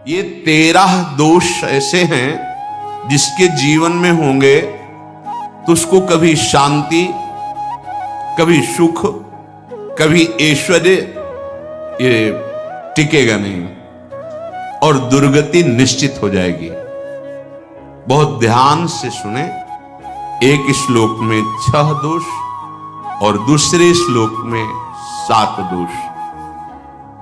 ये 13 दोष ऐसे हैं जिसके जीवन में होंगे तो उसको कभी शांति, कभी सुख, कभी ऐश्वर्य ये टिकेगा नहीं और दुर्गति निश्चित हो जाएगी। बहुत ध्यान से सुने। एक श्लोक में 6 दोष और दूसरे श्लोक में 7 दोष।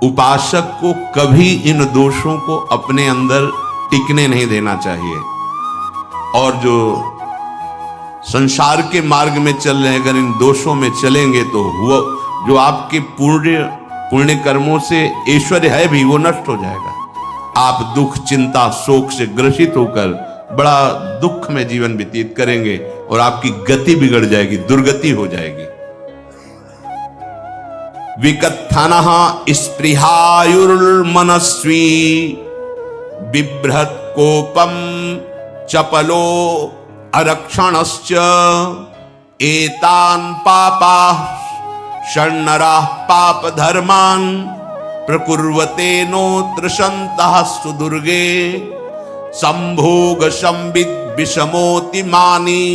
उपासक को कभी इन दोषों को अपने अंदर टिकने नहीं देना चाहिए। और जो संसार के मार्ग में चल रहे हैं, अगर इन दोषों में चलेंगे तो वो जो आपके पुण्य कर्मों से ऐश्वर्य है भी वो नष्ट हो जाएगा। आप दुख, चिंता, शोक से ग्रसित होकर बड़ा दुख में जीवन व्यतीत करेंगे और आपकी गति बिगड़ जाएगी, दुर्गति हो जाएगी। विकत्थनः स्पृहायुर्मनस्वी बिभ्रत कोपम चपलो अरक्षणश्च एतान् पापाः षण्णराः पाप धर्मान् प्रकुर्वते नोत्र सन्तः सुदुर्गे संभोग संविद विषमोति मानी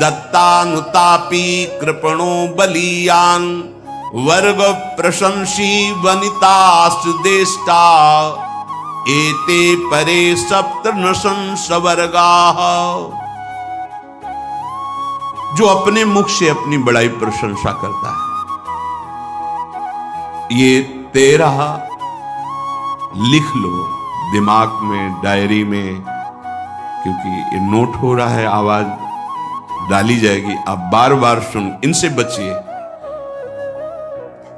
दत्तानुतापी कृपणो बलीयान् वर्ग प्रशंसी वनितास्तु देष्टा एते परे सप्तनशंस वर्गाः। जो अपने मुख से अपनी बड़ाई प्रशंसा करता है, ये 13 लिख लो दिमाग में, डायरी में, क्योंकि ये नोट हो रहा है, आवाज डाली जाएगी, आप बार बार सुन, इनसे बचिए।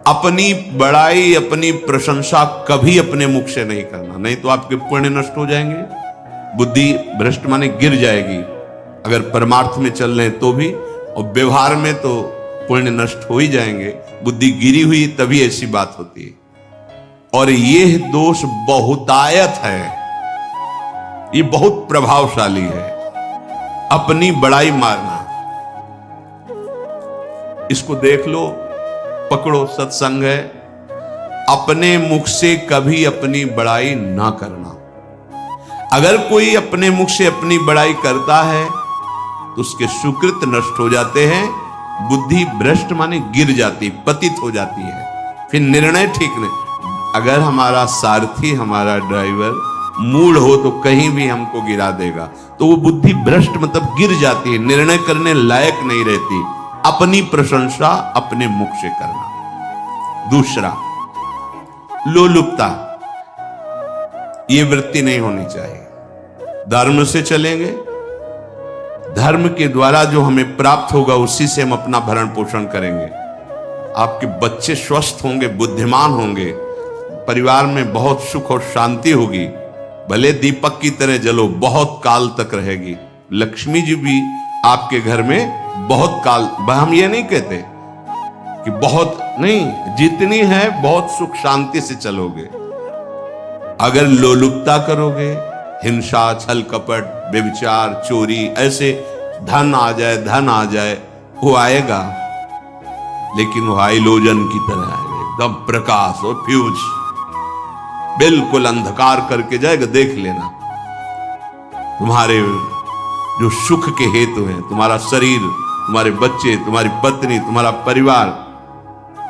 अपनी बड़ाई, अपनी प्रशंसा कभी अपने मुख से नहीं करना, नहीं तो आपके पुण्य नष्ट हो जाएंगे, बुद्धि भ्रष्ट माने गिर जाएगी। अगर परमार्थ में चल रहे हैं तो भी, और व्यवहार में तो पुण्य नष्ट हो ही जाएंगे। बुद्धि गिरी हुई तभी ऐसी बात होती है। और यह दोष बहुतायत है, ये बहुत प्रभावशाली है, अपनी बड़ाई मारना। इसको देख लो, पकड़ो, सत्संग है। अपने मुख से कभी अपनी बड़ाई ना करना। अगर कोई अपने मुख से अपनी बड़ाई करता है तो उसके सुकृत नष्ट हो जाते हैं, बुद्धि भ्रष्ट माने गिर जाती, पतित हो जाती है, फिर निर्णय ठीक नहीं। अगर हमारा सारथी, हमारा ड्राइवर मूढ़ हो तो कहीं भी हमको गिरा देगा, तो वो बुद्धि भ्रष्ट मतलब गिर जाती है, निर्णय करने लायक नहीं रहती। अपनी प्रशंसा अपने मुख से करना। दूसरा, लोलुपता, ये वृत्ति नहीं होनी चाहिए। धर्म से चलेंगे, धर्म के द्वारा जो हमें प्राप्त होगा उसी से हम अपना भरण पोषण करेंगे। आपके बच्चे स्वस्थ होंगे, बुद्धिमान होंगे, परिवार में बहुत सुख और शांति होगी। भले दीपक की तरह जलो, बहुत काल तक रहेगी। लक्ष्मी जी भी आपके घर में बहुत काल, हम ये नहीं कहते कि बहुत नहीं, जितनी है बहुत सुख शांति से चलोगे। अगर लोलुपता करोगे, हिंसा, छल कपट, व्यभिचार, चोरी, ऐसे धन आ जाए, वो आएगा, लेकिन वो हाइलोजन की तरह आएगा, एकदम प्रकाश और फ्यूज, बिल्कुल अंधकार करके जाएगा। देख लेना, तुम्हारे जो सुख के हेतु हैं, तुम्हारा शरीर, तुम्हारे बच्चे, तुम्हारी पत्नी, तुम्हारा परिवार,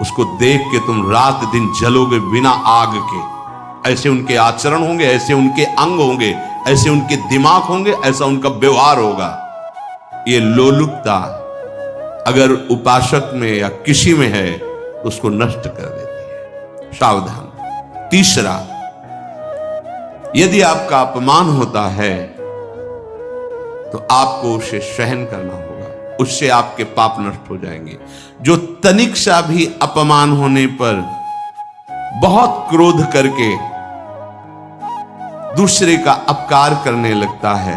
उसको देख के तुम रात दिन जलोगे बिना आग के। ऐसे उनके आचरण होंगे, ऐसे उनके अंग होंगे, ऐसे उनके दिमाग होंगे, ऐसा उनका व्यवहार होगा। ये लोलुपता अगर उपासक में या किसी में है तो उसको नष्ट कर देती है। सावधान। तीसरा, यदि आपका अपमान होता है तो आपको उसे सहन करना होगा, उससे आपके पाप नष्ट हो जाएंगे। जो तनिक सा भी अपमान होने पर बहुत क्रोध करके दूसरे का अपकार करने लगता है,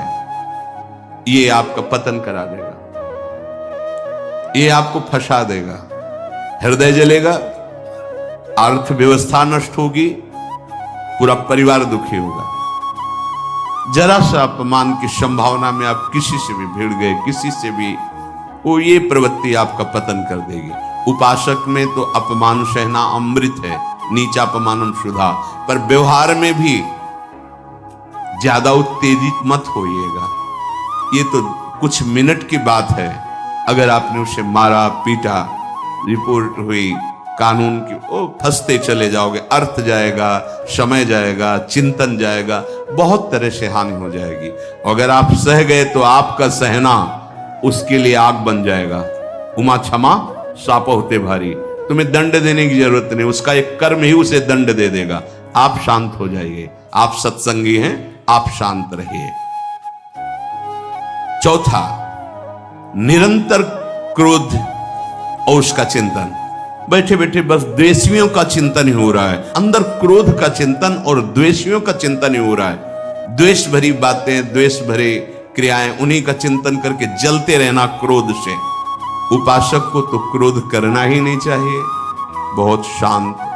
ये आपका पतन करा देगा, ये आपको फंसा देगा, हृदय जलेगा, अर्थव्यवस्था नष्ट होगी, पूरा परिवार दुखी होगा। जरा सा अपमान की संभावना में आप किसी से भी भिड़ गए, किसी से भी, वो ये प्रवृत्ति आपका पतन कर देगी। उपासक में तो अपमान सहना अमृत है, नीचा अपमानम सुधा, पर व्यवहार में भी ज्यादा उत्तेजित मत होइएगा। ये तो कुछ मिनट की बात है। अगर आपने उसे मारा पीटा, रिपोर्ट हुई कानून की, ओ फंसते चले जाओगे, अर्थ जाएगा, समय जाएगा, चिंतन जाएगा, बहुत तरह से हानि हो जाएगी। अगर आप सह गए तो आपका सहना उसके लिए आग बन जाएगा। उमा क्षमा साप होते भारी। तुम्हें दंड देने की जरूरत नहीं, उसका एक कर्म ही उसे दंड दे देगा। आप शांत हो जाइए। आप सत्संगी हैं, आप शांत रहिए। चौथा, निरंतर क्रोध और उसका चिंतन। बैठे बैठे बस द्वेषियों का चिंतन ही हो रहा है, अंदर क्रोध का चिंतन और द्वेषियों का चिंतन ही हो रहा है। द्वेष भरी बातें, द्वेष भरे क्रियाएं, उन्हीं का चिंतन करके जलते रहना क्रोध से। उपासक को तो क्रोध करना ही नहीं चाहिए, बहुत शांत।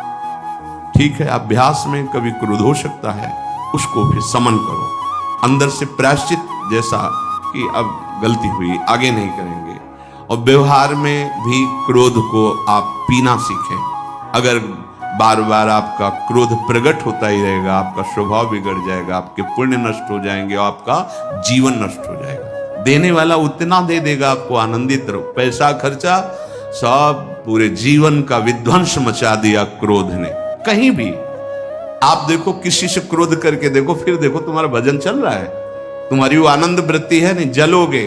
ठीक है, अभ्यास में कभी क्रोध हो सकता है, उसको फिर समन करो, अंदर से प्रायश्चित, जैसा कि अब गलती हुई, आगे नहीं करेंगे। और व्यवहार में भी क्रोध को आप पीना सीखें। अगर बार बार आपका क्रोध प्रकट होता ही रहेगा, आपका स्वभाव बिगड़ जाएगा, आपके पुण्य नष्ट हो जाएंगे और आपका जीवन नष्ट हो जाएगा। देने वाला उतना दे देगा, आपको आनंदित रहो। पैसा खर्चा, सब पूरे जीवन का विध्वंस मचा दिया क्रोध ने। कहीं भी आप देखो, किसी से क्रोध करके देखो, फिर देखो तुम्हारा भजन चल रहा है, तुम्हारी वो आनंद वृत्ति है नहीं, जलोगे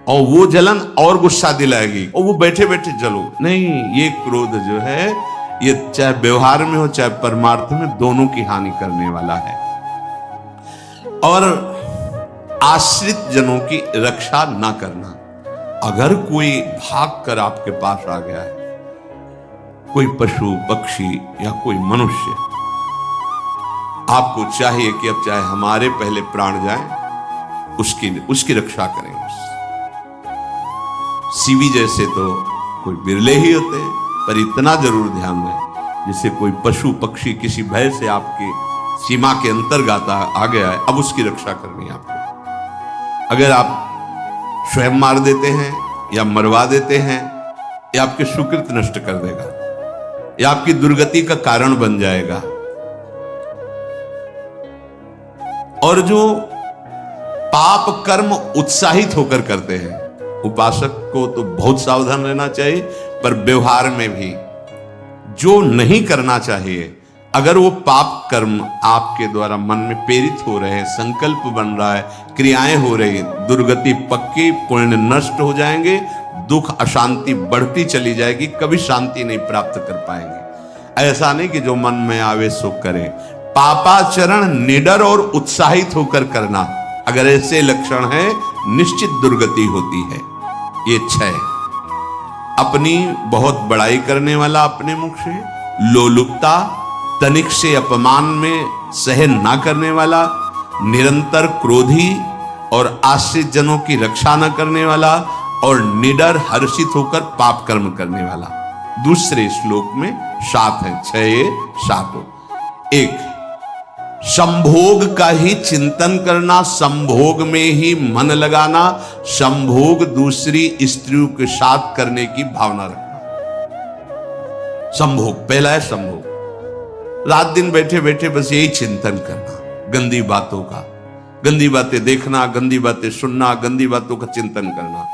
और वो जलन और गुस्सा दिलाएगी और वो बैठे बैठे जलो नहीं। ये क्रोध जो है, ये चाहे व्यवहार में हो चाहे परमार्थ में, दोनों की हानि करने वाला है। और आश्रित जनों की रक्षा ना करना। अगर कोई भाग कर आपके पास आ गया है, कोई पशु पक्षी या कोई मनुष्य, आपको चाहिए कि अब चाहे हमारे पहले प्राण जाए, उसकी रक्षा करें। सीवी जैसे तो कोई बिरले ही होते हैं, पर इतना जरूर ध्यान दें, जैसे कोई पशु पक्षी किसी भय से आपकी सीमा के अंतर्गत आ गया है, अब उसकी रक्षा करनी है आपको। अगर आप स्वयं मार देते हैं या मरवा देते हैं, या आपके सुकृत नष्ट कर देगा, या आपकी दुर्गति का कारण बन जाएगा। और जो पाप कर्म उत्साहित होकर करते हैं, उपासक को तो बहुत सावधान रहना चाहिए, पर व्यवहार में भी जो नहीं करना चाहिए, अगर वो पाप कर्म आपके द्वारा मन में प्रेरित हो रहे हैं, संकल्प बन रहा है, क्रियाएं हो रही, दुर्गति पक्की, पुण्य नष्ट हो जाएंगे, दुख अशांति बढ़ती चली जाएगी, कभी शांति नहीं प्राप्त कर पाएंगे। ऐसा नहीं कि जो मन में आवे सो करे। पापाचरण निडर और उत्साहित होकर करना, अगर ऐसे लक्षण है, निश्चित दुर्गति होती है। ये 6, अपनी बहुत बड़ाई करने वाला अपने मुख से, लोलुपता, तनिक से अपमान में सहन ना करने वाला, निरंतर क्रोधी और आश्रित जनों की रक्षा न करने वाला, और निडर हर्षित होकर पाप कर्म करने वाला। दूसरे श्लोक में 7 है, 6 7। 1, संभोग का ही चिंतन करना, संभोग में ही मन लगाना, संभोग दूसरी स्त्रियों के साथ करने की भावना रखना। संभोग, पहला है संभोग। रात दिन बैठे बैठे बस यही चिंतन करना, गंदी बातों का, गंदी बातें देखना, गंदी बातें सुनना, गंदी बातों का चिंतन करना।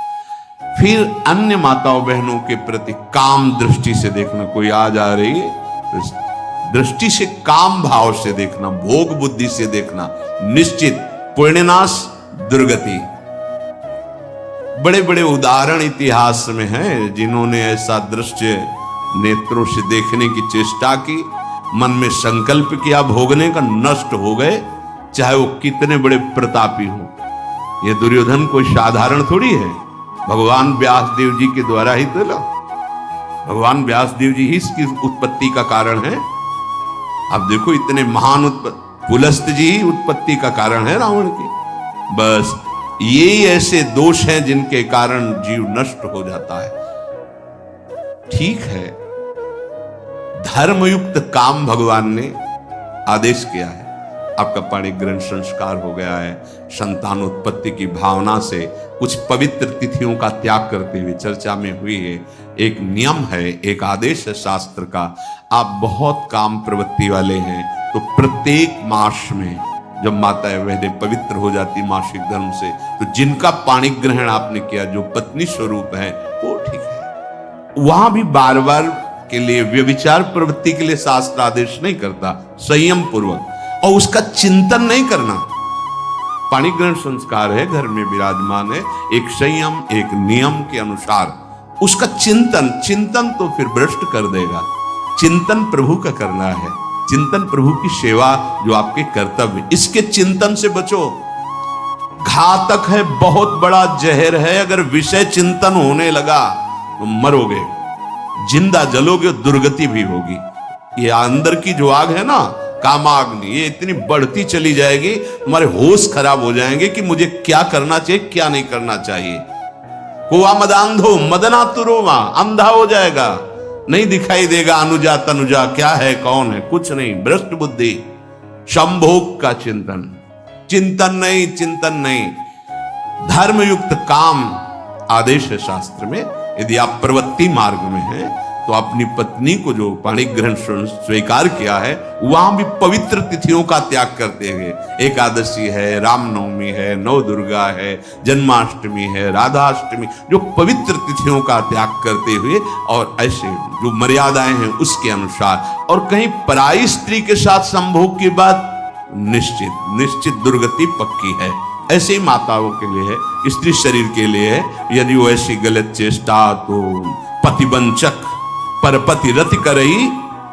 फिर अन्य माताओं बहनों के प्रति काम दृष्टि से देखना, कोई आ जा रही है दृष्टि से, काम भाव से देखना, भोग बुद्धि से देखना, निश्चित पुण्यनाश, दुर्गति। बड़े बड़े उदाहरण इतिहास में हैं, जिन्होंने ऐसा दृश्य नेत्रों से देखने की चेष्टा की, मन में संकल्प किया, भोगने का, नष्ट हो गए, चाहे वो कितने बड़े प्रतापी हो। ये दुर्योधन कोई साधारण थोड़ी है, भगवान व्यासदेव जी के द्वारा ही तो, भगवान व्यासदेव जी ही इसकी उत्पत्ति का कारण है। आप देखो, इतने महान पुलस्त जी ही उत्पत्ति का कारण है रावण की। बस यही ऐसे दोष हैं जिनके कारण जीव नष्ट हो जाता है। ठीक है, धर्मयुक्त काम भगवान ने आदेश किया है, आपका पाणिग्रहण संस्कार हो गया है, संतानोत्पत्ति की भावना से कुछ पवित्र तिथियों का त्याग करते हुए चर्चा में हुई है। एक नियम है, एक आदेश है शास्त्र का। आप बहुत काम प्रवृत्ति वाले हैं तो प्रत्येक मास में जब माताएं बहनें पवित्र हो जाती मासिक धर्म से, तो जिनका पाणी ग्रहण आपने किया, जो पत्नी स्वरूप है, वो ठीक है। वहां भी बार बार के लिए व्यभिचार प्रवृत्ति के लिए शास्त्र आदेश नहीं करता, संयम पूर्वक, और उसका चिंतन नहीं करना। पाणी ग्रहण संस्कार है, घर में विराजमान है, एक संयम एक नियम के अनुसार उसका चिंतन तो फिर भ्रष्ट कर देगा। चिंतन प्रभु का करना है, चिंतन प्रभु की सेवा जो आपके कर्तव्य, इसके चिंतन से बचो। घातक है, बहुत बड़ा जहर है, अगर विषय चिंतन होने लगा तो मरोगे, जिंदा जलोगे, दुर्गति भी होगी। ये अंदर की जो आग है ना, कामाग्नि, ये इतनी बढ़ती चली जाएगी, तुम्हारे होश खराब हो जाएंगे कि मुझे क्या करना चाहिए क्या नहीं करना चाहिए। कुआ मदांधो मदना तुरोवा, अंधा हो जाएगा, नहीं दिखाई देगा अनुजा तनुजा क्या है कौन है, कुछ नहीं, भ्रष्ट बुद्धि। संभोग का चिंतन नहीं, धर्मयुक्त काम आदेश है शास्त्र में। यदि आप प्रवृत्ति मार्ग में हैं तो अपनी पत्नी को जो पाणी ग्रहण स्वीकार किया है, वहां भी पवित्र तिथियों का त्याग करते हुए, एकादशी है, रामनवमी है, नव दुर्गा है, जन्माष्टमी है, राधाष्टमी, जो पवित्र तिथियों का त्याग करते हुए, और ऐसे जो मर्यादाएं हैं उसके अनुसार, और कहीं पराई स्त्री के साथ संभोग के बाद निश्चित दुर्गति पक्की है। ऐसे ही माताओं के लिए है, स्त्री शरीर के लिए है। यदि वो ऐसी गलत चेष्टा, तो पतिवंचक परपति रति करई,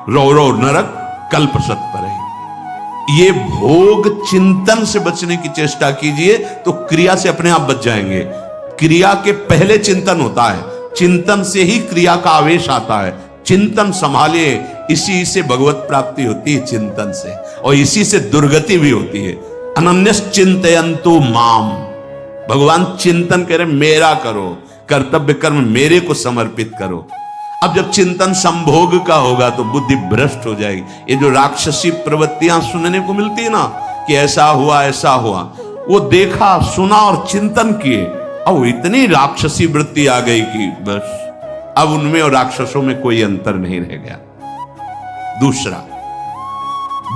रौ नरक कल्प सत परई। ये भोग चिंतन से बचने की चेष्टा कीजिए तो क्रिया से अपने आप बच जाएंगे। क्रिया के पहले चिंतन होता है, चिंतन से ही क्रिया का आवेश आता है। चिंतन संभालिए, इसी से भगवत प्राप्ति होती है, चिंतन से, और इसी से दुर्गति भी होती है। अनन्यस चिंतयन्तु माम, भगवान चिंतन करे, मेरा करो, कर्तव्य कर्म मेरे को समर्पित करो। अब जब चिंतन संभोग का होगा तो बुद्धि भ्रष्ट हो जाएगी। ये जो राक्षसी प्रवृत्तियां सुनने को मिलती है ना, कि ऐसा हुआ, वो देखा सुना और चिंतन किए, अब इतनी राक्षसी वृत्ति आ गई कि बस अब उनमें और राक्षसों में कोई अंतर नहीं रह गया। दूसरा,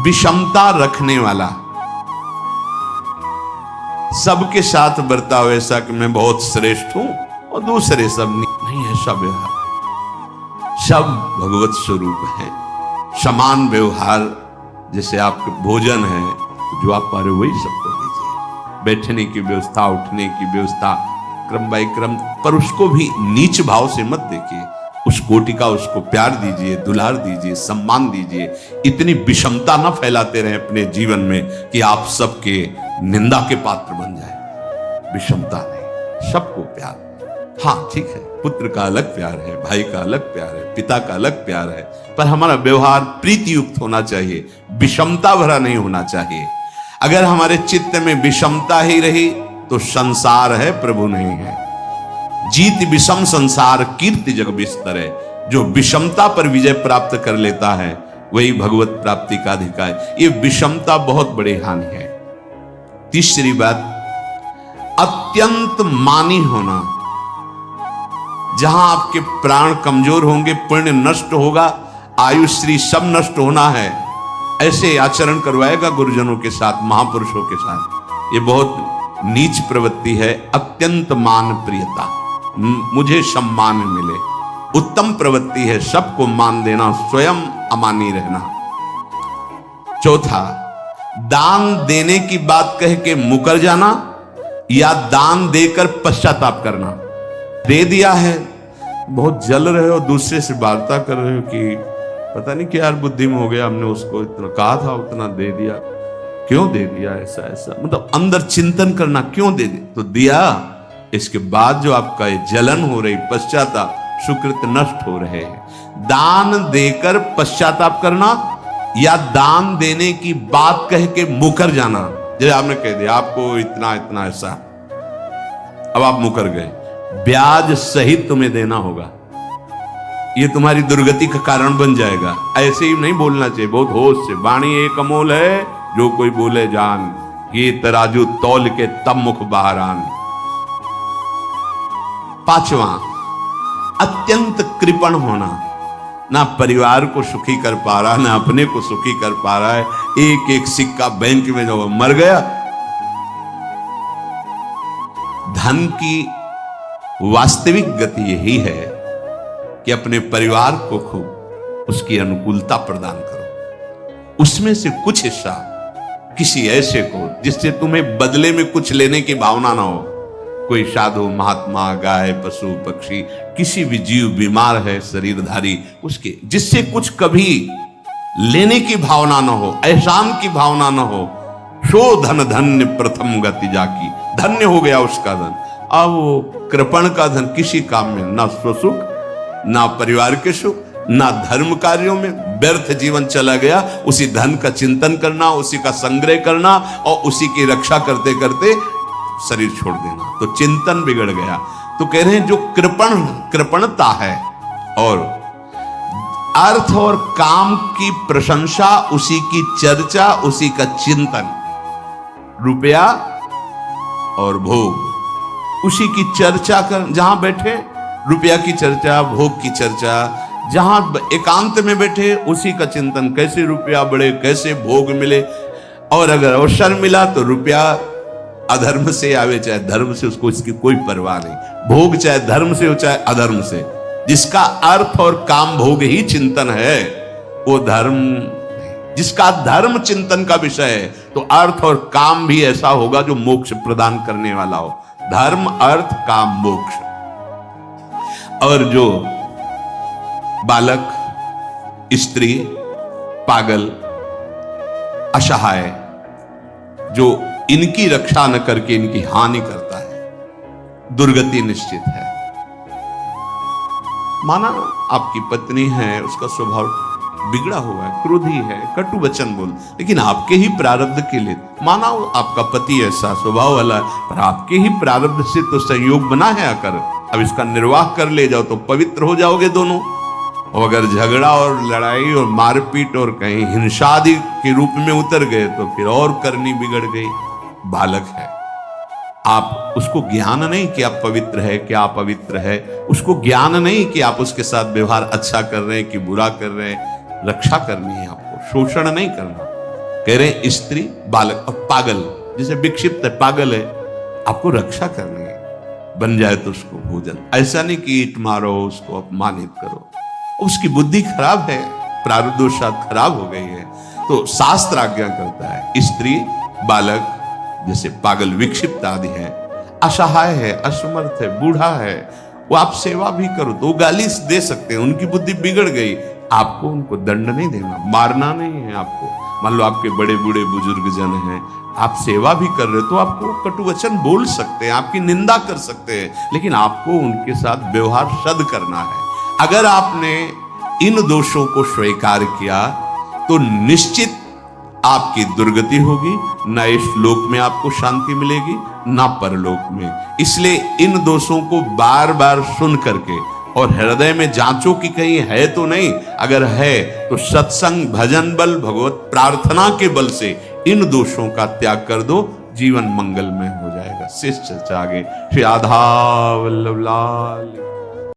विषमता रखने वाला, सबके साथ बर्ताव ऐसा कि मैं बहुत श्रेष्ठ हूं और दूसरे सब नहीं, ऐसा व्यवहार। सब भगवत स्वरूप है, समान व्यवहार। जैसे आपके भोजन है, तो जो आप पा रहे हो वही सबको दीजिए। बैठने की व्यवस्था, उठने की व्यवस्था, क्रम बाय क्रम, पर उसको भी नीच भाव से मत देखिए। उस कोटि का उसको प्यार दीजिए, दुलार दीजिए, सम्मान दीजिए। इतनी विषमता न फैलाते रहे अपने जीवन में कि आप सबके निंदा के पात्र बन जाए। विषमता नहीं, सबको प्यार। हाँ ठीक है, पुत्र का अलग प्यार है, भाई का अलग प्यार है, पिता का अलग प्यार है, पर हमारा व्यवहार प्रीति युक्त होना चाहिए, विषमता भरा नहीं होना चाहिए। अगर हमारे चित्त में विषमता ही रही तो संसार है, प्रभु नहीं है। जीत विषम संसार कीर्ति जग बिस्तर है। जो विषमता पर विजय प्राप्त कर लेता है वही भगवत प्राप्ति का अधिकार है। ये विषमता बहुत बड़ी हानि है। तीसरी बात, अत्यंत मानी होना। जहां आपके प्राण कमजोर होंगे, पुण्य नष्ट होगा, आयुश्री सब नष्ट होना है, ऐसे आचरण करवाएगा गुरुजनों के साथ, महापुरुषों के साथ। ये बहुत नीच प्रवृत्ति है। अत्यंत मान प्रियता, मुझे सम्मान मिले, उत्तम प्रवृत्ति है। सबको मान देना, स्वयं अमानी रहना। चौथा, दान देने की बात कह के मुकर जाना या दान देकर पश्चाताप करना। दे दिया है, बहुत जल रहे हो, दूसरे से वार्ता कर रहे हो कि पता नहीं क्या यार बुद्धि में हो गया, हमने उसको इतना कहा था, उतना दे दिया, क्यों दे दिया, ऐसा ऐसा, मतलब अंदर चिंतन करना, क्यों दे तो दिया। इसके बाद जो आपका ये जलन हो रही, पश्चाताप, सुकृत नष्ट हो रहे हैं। दान देकर पश्चाताप करना या दान देने की बात कह के मुकर जाना। जैसे आपने कह दिया आपको इतना इतना ऐसा, अब आप मुकर गए, ब्याज सहित तुम्हें देना होगा, ये तुम्हारी दुर्गति का कारण बन जाएगा। ऐसे ही नहीं बोलना चाहिए, बहुत होश से। वाणी एक अमोल है, जो कोई बोले जान, ये तराजू तौल के तब मुख बाहर आन। पांचवा, अत्यंत कृपण होना। ना परिवार को सुखी कर पा रहा, ना अपने को सुखी कर पा रहा है, एक एक सिक्का बैंक में जो मर गया। धन की वास्तविक गति यही है कि अपने परिवार को खूब उसकी अनुकूलता प्रदान करो, उसमें से कुछ हिस्सा किसी ऐसे को जिससे तुम्हें बदले में कुछ लेने की भावना ना हो। कोई साधु महात्मा, गाय, पशु, पक्षी, किसी भी जीव बीमार है शरीरधारी, उसके जिससे कुछ कभी लेने की भावना ना हो, एहसान की भावना ना हो। सो धन धन्य प्रथम गति जाकी, धन्य हो गया उसका धन। अब वो कृपण का धन किसी काम में ना स्वसुख, ना परिवार के सुख, ना धर्म कार्यों में, व्यर्थ जीवन चला गया। उसी धन का चिंतन करना, उसी का संग्रह करना और उसी की रक्षा करते करते शरीर छोड़ देना, तो चिंतन बिगड़ गया। तो कह रहे हैं जो कृपणता है और अर्थ और काम की प्रशंसा, उसी की चर्चा, उसी का चिंतन, रुपया और भोग, उसी की चर्चा कर, जहां बैठे रुपया की चर्चा, भोग की चर्चा, जहां एकांत में बैठे उसी का चिंतन, कैसे रुपया बढ़े, कैसे भोग मिले। और अगर अवसर मिला तो रुपया अधर्म से आवे चाहे धर्म से, उसको इसकी कोई परवाह नहीं। भोग चाहे धर्म से हो चाहे अधर्म से, जिसका अर्थ और काम भोग ही चिंतन है वो धर्म, जिसका धर्म चिंतन का विषय है तो अर्थ और काम भी ऐसा होगा जो मोक्ष प्रदान करने वाला हो। धर्म, अर्थ, काम, मोक्ष। और जो बालक, स्त्री, पागल, असहाय, जो इनकी रक्षा न करके इनकी हानि करता है, दुर्गति निश्चित है। माना आपकी पत्नी है, उसका स्वभाव बिगड़ा हुआ है, क्रोधी है, कटु वचन बोल, लेकिन आपके ही प्रारब्ध के लिए, माना आपका पति ऐसा स्वभाव वाला है, पर आपके ही प्रारब्ध से तो संयोग बना है आकर, अब इसका निर्वाह कर ले जाओ तो पवित्र हो जाओगे दोनों। और अगर झगड़ा और लड़ाई और मारपीट और कहीं हिंसा आदि के रूप में उतर गए तो फिर और करनी बिगड़ गई। बालक है, आप उसको ज्ञान नहीं कि आप पवित्र है, कि आप पवित्र है, उसको ज्ञान नहीं कि आप उसके साथ व्यवहार अच्छा कर रहे हैं कि बुरा कर रहे हैं। रक्षा करनी है आपको, शोषण नहीं करना। कह रहे हैं स्त्री, बालक और पागल, जिसे विक्षिप्त है, पागल है, आपको रक्षा करनी है। बन जाए तो उसको भोजन, ऐसा नहीं कि ईट मारो, उसको अपमानित करो, उसकी बुद्धि खराब है, प्रारब्धवशात खराब हो गई है। तो शास्त्र आज्ञा करता है स्त्री, बालक, जैसे पागल, विक्षिप्त आदि है, असहाय है, असमर्थ है, बूढ़ा है, वो आप सेवा भी करो तो गाली दे सकते हैं, उनकी बुद्धि बिगड़ गई, आपको उनको दंड नहीं देना, मारना नहीं है आपको। मान लो आपके बड़े बूढ़े बुजुर्ग जन हैं, आप सेवा भी कर रहे हो तो आपको कटु वचन बोल सकते हैं, आपकी निंदा कर सकते हैं, लेकिन आपको उनके साथ व्यवहार सद करना है। अगर आपने इन दोषों को स्वीकार किया तो निश्चित आपकी दुर्गति होगी, न इस लोक में आपको शांति मिलेगी न परलोक में। इसलिए इन दोषों को बार बार सुन करके और हृदय में जांचो कि कहीं है तो नहीं, अगर है तो सत्संग, भजन बल, भगवत प्रार्थना के बल से इन दोषों का त्याग कर दो, जीवन मंगलमय हो जाएगा। शेष चर्चा आगे। श्री राधा वल्लभ लाल।